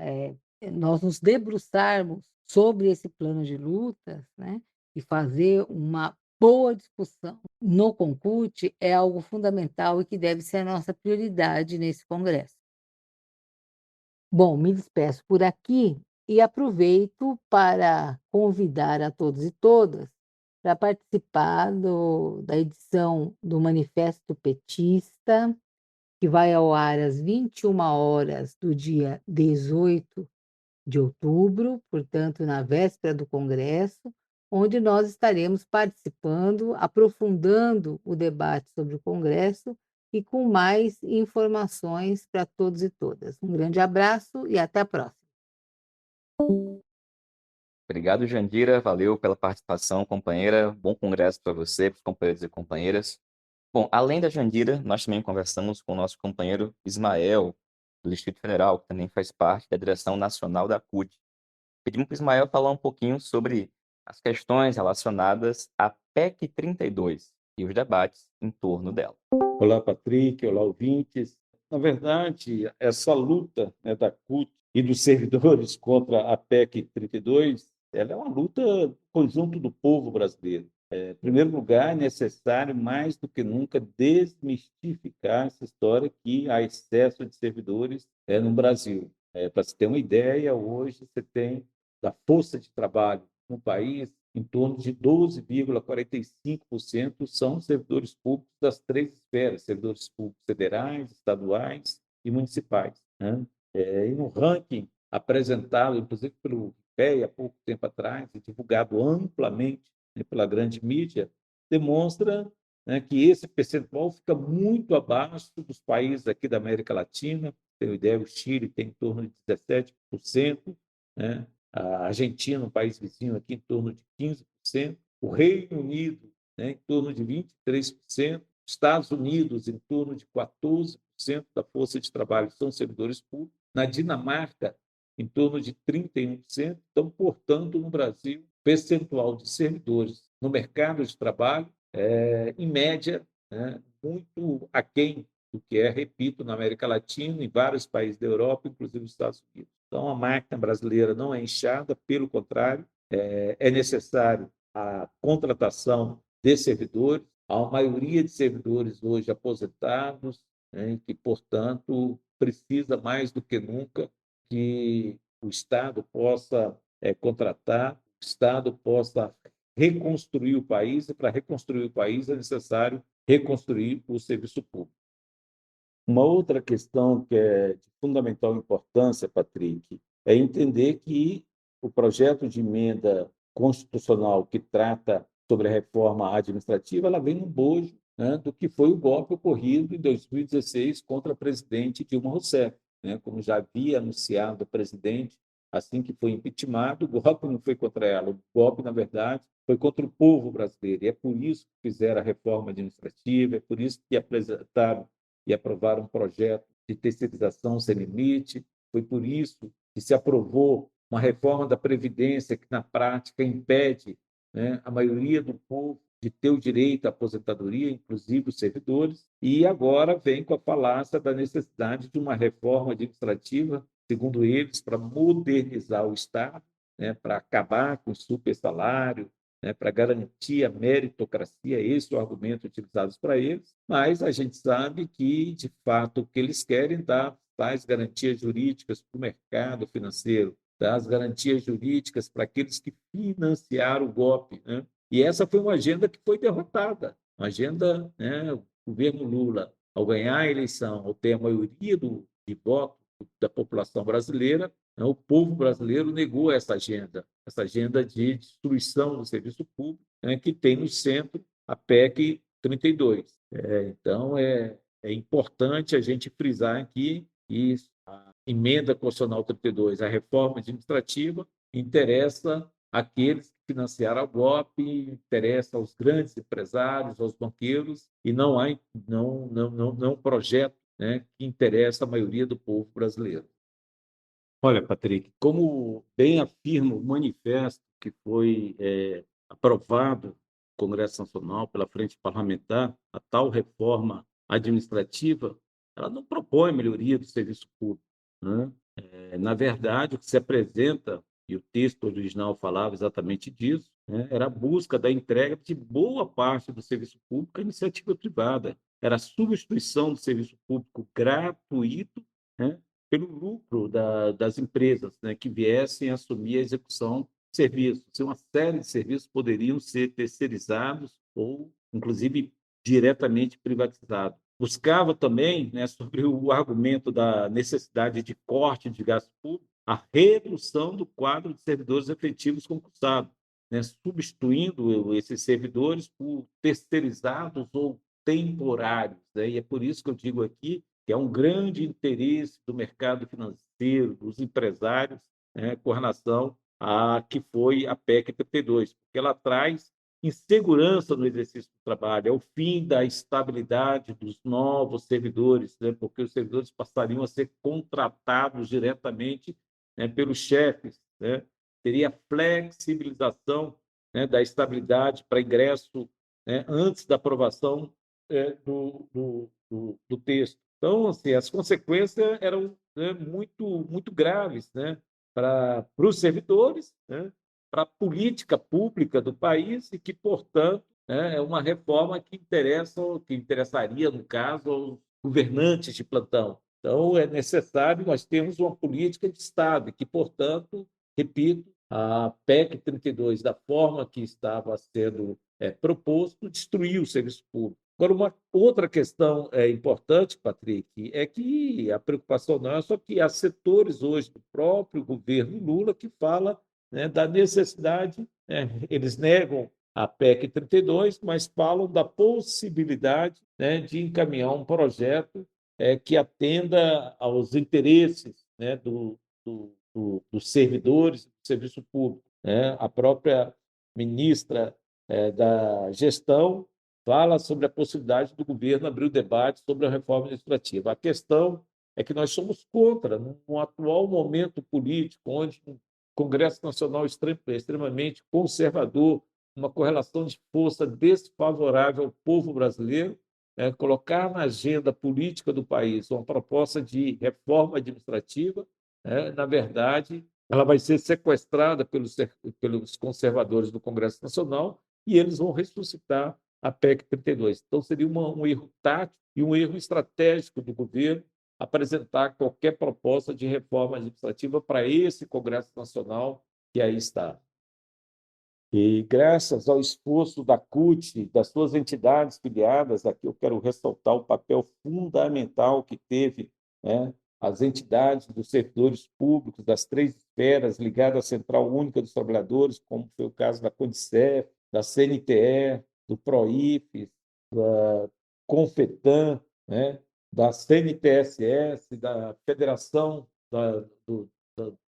nós nos debruçarmos sobre esse plano de lutas, né, e fazer uma boa discussão no Concult é algo fundamental e que deve ser a nossa prioridade nesse congresso. Bom, me despeço por aqui e aproveito para convidar a todos e todas para participar da edição do Manifesto Petista, que vai ao ar às 21 horas do dia 18 de outubro, portanto, na véspera do Congresso, onde nós estaremos participando, aprofundando o debate sobre o Congresso e com mais informações para todos e todas. Um grande abraço e até a próxima. Obrigado, Jandira. Valeu pela participação, companheira. Bom congresso para você, para os companheiros e companheiras. Bom, além da Jandira, nós também conversamos com o nosso companheiro Ismael, do Distrito Federal, que também faz parte da direção nacional da CUT. Pedimos para o Ismael falar um pouquinho sobre as questões relacionadas à PEC 32 e os debates em torno dela. Olá, Patrick. Olá, ouvintes. Na verdade, essa luta, né, da CUT e dos servidores contra a PEC 32, ela é uma luta conjunto do povo brasileiro. Em primeiro lugar, é necessário, mais do que nunca, desmistificar essa história que há excesso de servidores no Brasil. Para se ter uma ideia, hoje você tem da força de trabalho no país, em torno de 12,45% são servidores públicos das três esferas, servidores públicos federais, estaduais e municipais, né? E no ranking apresentado, inclusive pelo IPEA, há pouco tempo atrás, e divulgado amplamente, né, pela grande mídia, demonstra, né, que esse percentual fica muito abaixo dos países aqui da América Latina. Tem uma ideia, o Chile tem em torno de 17%, né? A Argentina, um país vizinho aqui, em torno de 15%, o Reino Unido, né, em torno de 23%, Estados Unidos, em torno de 14% da força de trabalho são servidores públicos, na Dinamarca, em torno de 31%. Então, portanto, no Brasil, o percentual de servidores no mercado de trabalho em média, né, muito aquém do que repito, na América Latina, em vários países da Europa, inclusive os Estados Unidos. Então, a máquina brasileira não é inchada, pelo contrário, é necessário a contratação de servidores, há uma maioria de servidores hoje aposentados, né, que, portanto, precisa mais do que nunca que o Estado possa contratar, o Estado possa reconstruir o país, e para reconstruir o país é necessário reconstruir o serviço público. Uma outra questão que é de fundamental importância, Patrick, é entender que o projeto de emenda constitucional que trata sobre a reforma administrativa, ela vem no bojo, né, do que foi o golpe ocorrido em 2016 contra a presidente Dilma Rousseff, né? Como já havia anunciado o presidente, assim que foi impeachmentado, o golpe não foi contra ela, o golpe, na verdade, foi contra o povo brasileiro. E é por isso que fizeram a reforma administrativa, é por isso que apresentaram e aprovaram um projeto de terceirização sem limite. Foi por isso que se aprovou uma reforma da Previdência que, na prática, impede, né, a maioria do povo de ter o direito à aposentadoria, inclusive os servidores, e agora vem com a falácia da necessidade de uma reforma administrativa, segundo eles, para modernizar o Estado, né, para acabar com o supersalário, né, para garantir a meritocracia, esse é o argumento utilizado para eles, mas a gente sabe que, de fato, o que eles querem dar tais garantias jurídicas para o mercado financeiro, das garantias jurídicas para aqueles que financiaram o golpe, né? E essa foi uma agenda que foi derrotada, uma agenda, né, o governo Lula, ao ganhar a eleição, ao ter a maioria de votos da população brasileira, né, o povo brasileiro negou essa agenda de destruição do serviço público, né, que tem no centro a PEC 32. Então, é importante a gente frisar aqui que a emenda constitucional 32, a reforma administrativa, interessa àqueles que financiaram o golpe, interessa aos grandes empresários, aos banqueiros, e não há não um projeto, né, que interessa a maioria do povo brasileiro. Olha, Patrick, como bem afirma o manifesto que foi aprovado no Congresso Nacional pela Frente Parlamentar, a tal reforma administrativa, ela não propõe melhoria do serviço público, né? Na verdade, o que se apresenta, e o texto original falava exatamente disso, né, era a busca da entrega de boa parte do serviço público à iniciativa privada, era a substituição do serviço público gratuito, né, pelo lucro das empresas, né, que viessem a assumir a execução de serviços. Uma série de serviços poderiam ser terceirizados ou, inclusive, diretamente privatizados. Buscava também, né, sobre o argumento da necessidade de corte de gasto público, a redução do quadro de servidores efetivos concursados, né, substituindo esses servidores por terceirizados ou temporários, né? E é por isso que eu digo aqui que é um grande interesse do mercado financeiro, dos empresários, né, com relação a que foi a PEC 32, porque ela traz insegurança no exercício do trabalho, é o fim da estabilidade dos novos servidores, né, porque os servidores passariam a ser contratados diretamente, né, pelos chefes, né, teria flexibilização, né, da estabilidade para ingresso, né, antes da aprovação do texto. Então, assim, as consequências eram, né, muito graves, né, para os servidores, né, para a política pública do país e que, portanto, né, é uma reforma que interessaria, no caso, aos governantes de plantão. Então, é necessário nós termos uma política de Estado e que, portanto, repito, a PEC 32, da forma que estava sendo proposto, destruiu o serviço público. Agora, uma outra questão importante, Patrick, é que a preocupação não é só que há setores hoje do próprio governo Lula que fala, né, da necessidade, né, eles negam a PEC 32, mas falam da possibilidade, né, de encaminhar um projeto que atenda aos interesses, né, dos servidores do serviço público, né? A própria ministra da Gestão fala sobre a possibilidade do governo abrir o debate sobre a reforma administrativa. A questão é que nós somos contra, no atual momento político, onde o Congresso Nacional é extremamente conservador, uma correlação de força desfavorável ao povo brasileiro, colocar na agenda política do país uma proposta de reforma administrativa, na verdade, ela vai ser sequestrada pelos conservadores do Congresso Nacional e eles vão ressuscitar a PEC 32. Então, seria um erro tático e um erro estratégico do governo apresentar qualquer proposta de reforma administrativa para esse Congresso Nacional que aí está. E graças ao esforço da CUT, das suas entidades filiadas, aqui eu quero ressaltar o papel fundamental que teve, né, as entidades dos servidores públicos, das três esferas ligadas à Central Única dos Trabalhadores, como foi o caso da CONICEF, da CNTE, do PROIFES, da CONFETAN, né, da CNTSS, da Federação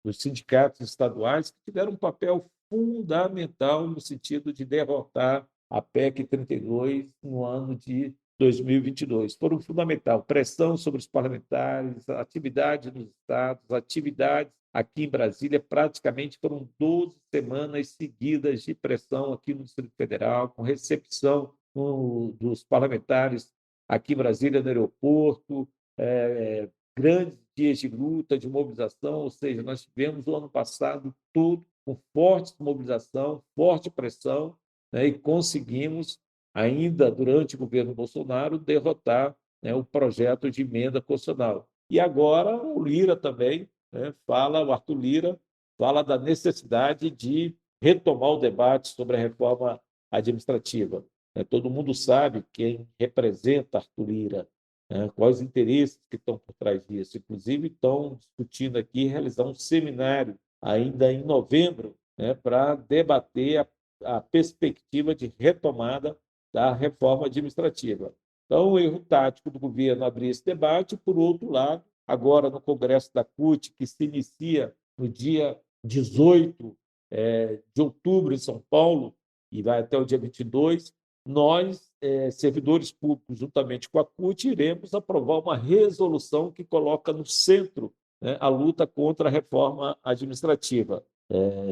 dos Sindicatos Estaduais, que tiveram um papel fundamental no sentido de derrotar a PEC 32 no ano de 2022. Foram fundamental. Pressão sobre os parlamentares, atividade nos estados, atividades aqui em Brasília. Praticamente foram 12 semanas seguidas de pressão aqui no Distrito Federal, com recepção dos parlamentares aqui em Brasília, no aeroporto, grandes dias de luta, de mobilização, ou seja, nós tivemos o ano passado tudo com forte mobilização, forte pressão, né, e conseguimos, ainda durante o governo Bolsonaro, derrotar, né, o projeto de emenda constitucional. E agora o Lira também, né, o Arthur Lira fala da necessidade de retomar o debate sobre a reforma administrativa. Todo mundo sabe quem representa Arthur Lira, quais os interesses que estão por trás disso. Inclusive, estão discutindo aqui realizar um seminário ainda em novembro, né, para debater a perspectiva de retomada da reforma administrativa. Então, o erro tático do governo abrir esse debate. Por outro lado, agora no Congresso da CUT, que se inicia no dia 18 de outubro em São Paulo e vai até o dia 22, nós, servidores públicos, juntamente com a CUT, iremos aprovar uma resolução que coloca no centro, né, a luta contra a reforma administrativa.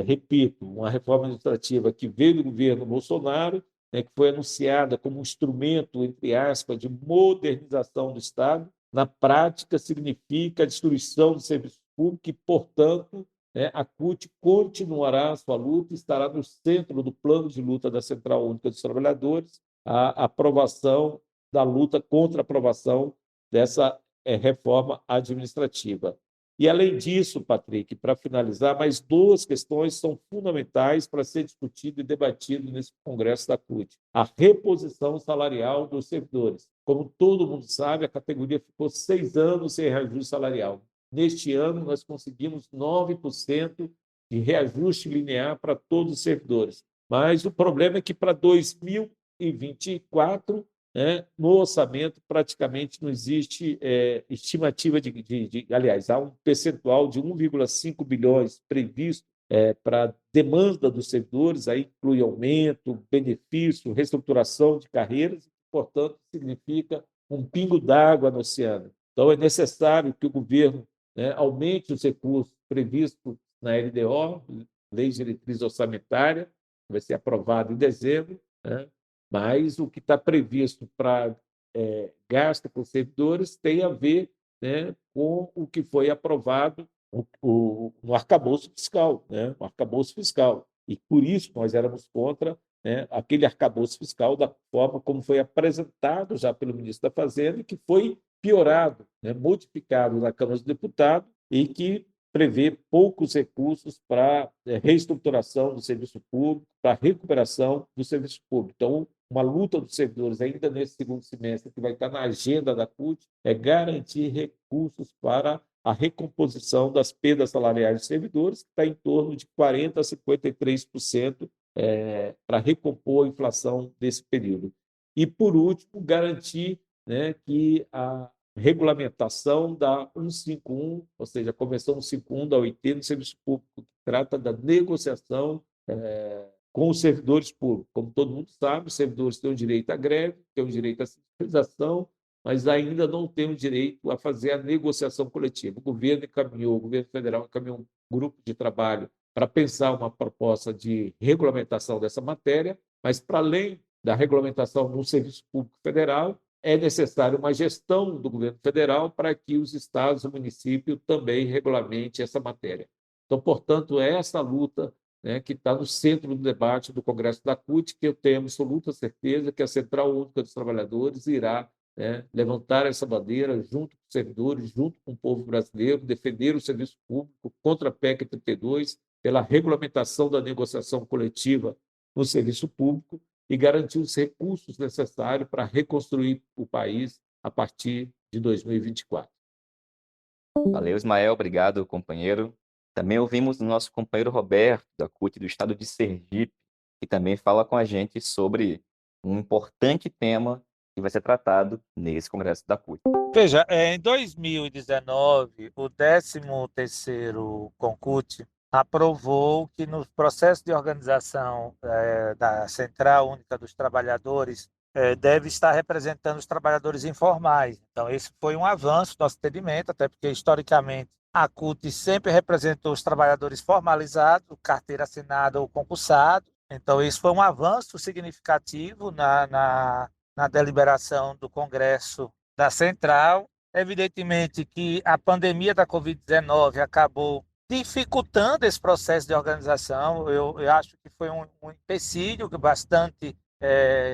Repito, uma reforma administrativa que veio do governo Bolsonaro, né, que foi anunciada como um instrumento, entre aspas, de modernização do Estado. Na prática, significa a destruição do serviço público e, portanto, a CUT continuará a sua luta, estará no centro do plano de luta da Central Única dos Trabalhadores, a aprovação da luta contra a aprovação dessa reforma administrativa. E, além disso, Patrick, para finalizar, mais duas questões são fundamentais para ser discutido e debatido nesse Congresso da CUT. A reposição salarial dos servidores. Como todo mundo sabe, a categoria ficou 6 anos sem reajuste salarial. Neste ano, nós conseguimos 9% de reajuste linear para todos os servidores. Mas o problema é que para 2024, no orçamento, praticamente não existe estimativa aliás, há um percentual de 1,5 bilhões previsto para a demanda dos servidores, aí inclui aumento, benefício, reestruturação de carreiras, portanto, significa um pingo d'água no oceano. Então, é necessário que o governo aumente os recursos previstos na LDO, Lei de Diretriz Orçamentária, que vai ser aprovado em dezembro, mas o que está previsto para gasto com servidores tem a ver, com o que foi aprovado no arcabouço fiscal, o arcabouço fiscal. E, por isso, nós éramos contra aquele arcabouço fiscal da forma como foi apresentado já pelo ministro da Fazenda, que foi piorado, modificado na Câmara dos Deputados e que prevê poucos recursos para reestruturação do serviço público, para recuperação do serviço público. Então, uma luta dos servidores ainda nesse segundo semestre, que vai estar na agenda da CUT, é garantir recursos para a recomposição das perdas salariais dos servidores, que está em torno de 40% a 53%, para recompor a inflação desse período. E, por último, garantir que a regulamentação da 151, ou seja, a Convenção 151 da OIT no serviço público, que trata da negociação com os servidores públicos. Como todo mundo sabe, os servidores têm o direito à greve, têm o direito à sindicalização, mas ainda não têm o direito a fazer a negociação coletiva. O governo federal encaminhou um grupo de trabalho para pensar uma proposta de regulamentação dessa matéria, mas, para além da regulamentação no serviço público federal, é necessário uma gestão do governo federal para que os estados e o município também regulamentem essa matéria. Então, portanto, é essa luta que está no centro do debate do Congresso da CUT, que eu tenho absoluta certeza que a Central Única dos Trabalhadores irá levantar essa bandeira junto com os servidores, junto com o povo brasileiro, defender o serviço público contra a PEC 32, pela regulamentação da negociação coletiva no serviço público e garantir os recursos necessários para reconstruir o país a partir de 2024. Valeu, Ismael. Obrigado, companheiro. Também ouvimos o nosso companheiro Roberto, da CUT do estado de Sergipe, que também fala com a gente sobre um importante tema que vai ser tratado nesse congresso da CUT. Veja, em 2019, o 13º CONCUT aprovou que no processo de organização da Central Única dos Trabalhadores deve estar representando os trabalhadores informais. Então, esse foi um avanço do nosso entendimento, até porque, historicamente, a CUT sempre representou os trabalhadores formalizados, carteira assinada ou concursado. Então, isso foi um avanço significativo na deliberação do Congresso da Central. Evidentemente que a pandemia da Covid-19 acabou dificultando esse processo de organização. Eu acho que foi um empecilho bastante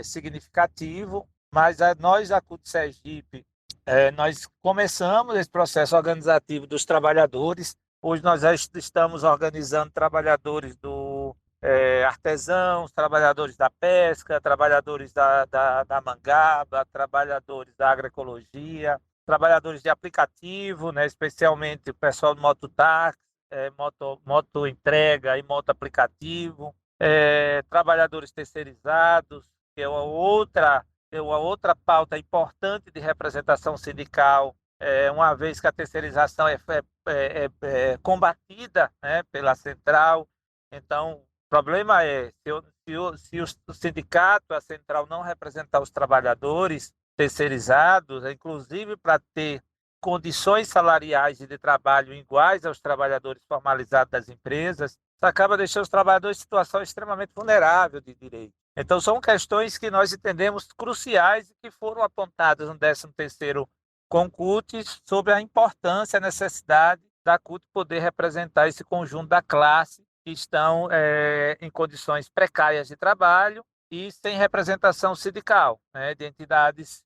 significativo, mas nós, da CUT Sergipe, nós começamos esse processo organizativo dos trabalhadores. Hoje nós já estamos organizando trabalhadores do artesãos, trabalhadores da pesca, trabalhadores da mangaba, trabalhadores da agroecologia, trabalhadores de aplicativo, né, especialmente o pessoal do mototáxi, moto entrega e moto aplicativo, trabalhadores terceirizados, que é uma outra pauta importante de representação sindical, uma vez que a terceirização é combatida, né, pela central. Então, o problema é, se o sindicato, a central, não representar os trabalhadores terceirizados, inclusive para ter condições salariais e de trabalho iguais aos trabalhadores formalizados das empresas, isso acaba deixando os trabalhadores em situação extremamente vulnerável de direito. Então, são questões que nós entendemos cruciais e que foram apontadas no 13º CONCUT sobre a importância e a necessidade da CUT poder representar esse conjunto da classe que estão em condições precárias de trabalho e sem representação sindical, né, de entidades.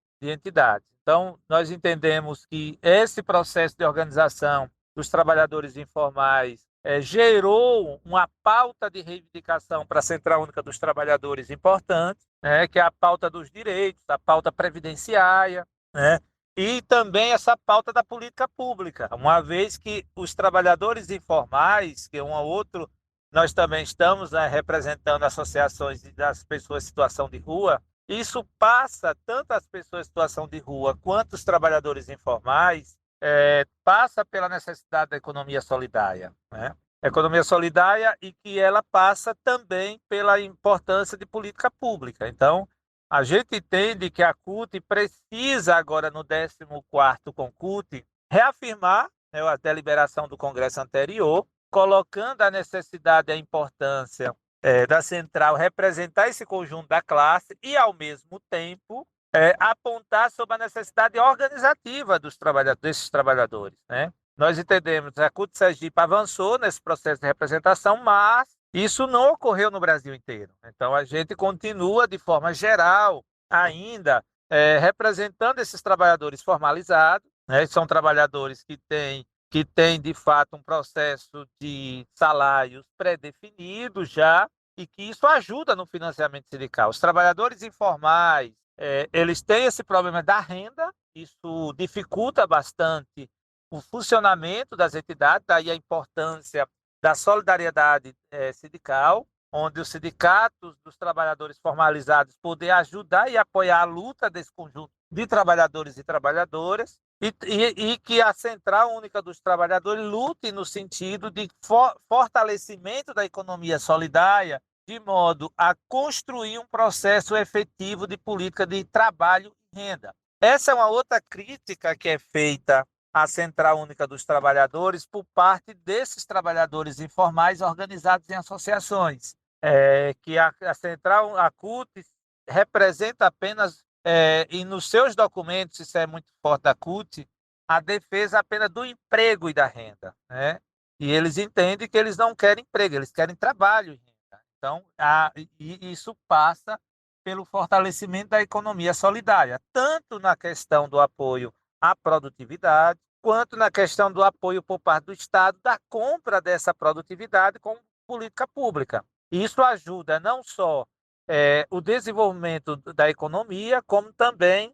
Então, nós entendemos que esse processo de organização dos trabalhadores informais gerou uma pauta de reivindicação para a Central Única dos Trabalhadores importante, né, que é a pauta dos direitos, a pauta previdenciária, né, e também essa pauta da política pública, uma vez que os trabalhadores informais, que é um outro, nós também estamos representando associações das pessoas em situação de rua. Isso passa, tanto as pessoas em situação de rua quanto os trabalhadores informais, passa pela necessidade da economia solidária, né? Economia solidária, e que ela passa também pela importância de política pública. Então, a gente entende que a CUT precisa agora, no 14º CONCUT, reafirmar, né, a deliberação do Congresso anterior, colocando a necessidade e a importância da central representar esse conjunto da classe e, ao mesmo tempo, apontar sobre a necessidade organizativa desses trabalhadores, né? Nós entendemos que a CUT Sergipe avançou nesse processo de representação, mas isso não ocorreu no Brasil inteiro. Então, a gente continua, de forma geral, ainda representando esses trabalhadores formalizados, né? São trabalhadores que têm, de fato, um processo de salários pré-definidos já, e que isso ajuda no financiamento sindical. Os trabalhadores informais, eles têm esse problema da renda, isso dificulta bastante o funcionamento das entidades, daí a importância da solidariedade sindical, onde os sindicatos dos trabalhadores formalizados poder ajudar e apoiar a luta desse conjunto de trabalhadores e trabalhadoras, e que a Central Única dos Trabalhadores lute no sentido de fortalecimento da economia solidária, de modo a construir um processo efetivo de política de trabalho e renda. Essa é uma outra crítica que é feita à Central Única dos Trabalhadores por parte desses trabalhadores informais organizados em associações, que a Central, a CUT, representa apenas, e nos seus documentos, isso é muito forte da CUT, a defesa apenas do emprego e da renda, né? E eles entendem que eles não querem emprego, eles querem trabalho e renda. Então, e isso passa pelo fortalecimento da economia solidária, tanto na questão do apoio à produtividade, quanto na questão do apoio por parte do Estado da compra dessa produtividade com política pública. Isso ajuda não só o desenvolvimento da economia, como também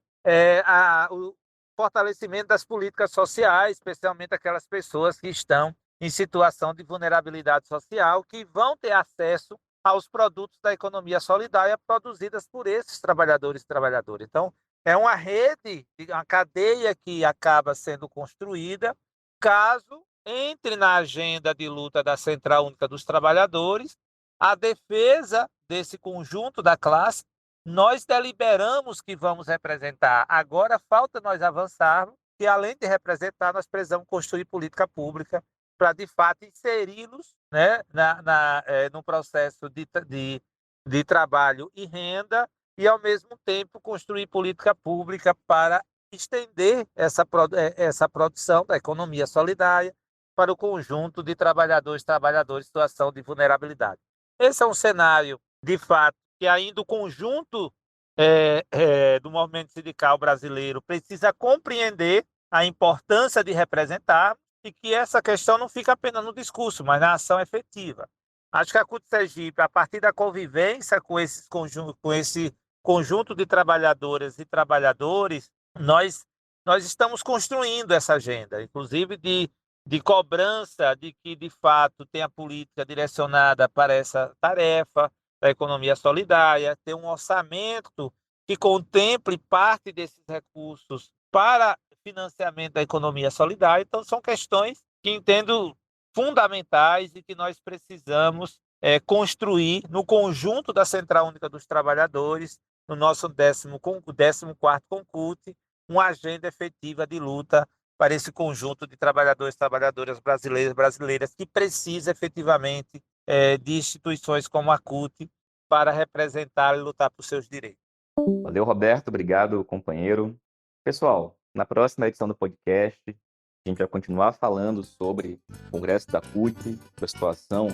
o fortalecimento das políticas sociais, especialmente aquelas pessoas que estão em situação de vulnerabilidade social, que vão ter acesso aos produtos da economia solidária produzidas por esses trabalhadores e trabalhadoras. Então, é uma rede, uma cadeia que acaba sendo construída caso entre na agenda de luta da Central Única dos Trabalhadores a defesa desse conjunto da classe nós deliberamos que vamos representar. Agora falta nós avançarmos e, além de representar, nós precisamos construir política pública para, de fato, inseri-los, né, no processo de trabalho e renda e, ao mesmo tempo, construir política pública para estender essa produção da economia solidária para o conjunto de trabalhadores em situação de vulnerabilidade. Esse é um cenário, de fato, que ainda o conjunto do movimento sindical brasileiro precisa compreender a importância de representar e que essa questão não fica apenas no discurso, mas na ação efetiva. Acho que a CUT Sergipe, a partir da convivência com esse conjunto de trabalhadoras e trabalhadores, nós estamos construindo essa agenda, inclusive de cobrança de que, de fato, tenha política direcionada para essa tarefa da economia solidária, ter um orçamento que contemple parte desses recursos para financiamento da economia solidária. Então, são questões que entendo fundamentais e que nós precisamos construir no conjunto da Central Única dos Trabalhadores, no nosso 14º Concult, uma agenda efetiva de luta para esse conjunto de trabalhadores e trabalhadoras brasileiras que precisa efetivamente de instituições como a CUT para representar e lutar por seus direitos. Valeu, Roberto. Obrigado, companheiro. Pessoal, na próxima edição do podcast, a gente vai continuar falando sobre o Congresso da CUT, a situação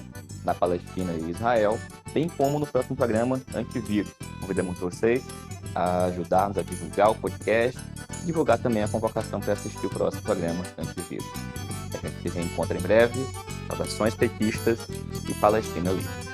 na Palestina e Israel, bem como no próximo programa Antivírus. Convidamos vocês a ajudarmos a divulgar o podcast, divulgar também a convocação para assistir o próximo programa Antivírus. A gente se reencontra em breve. Saudações petistas e Palestina livre.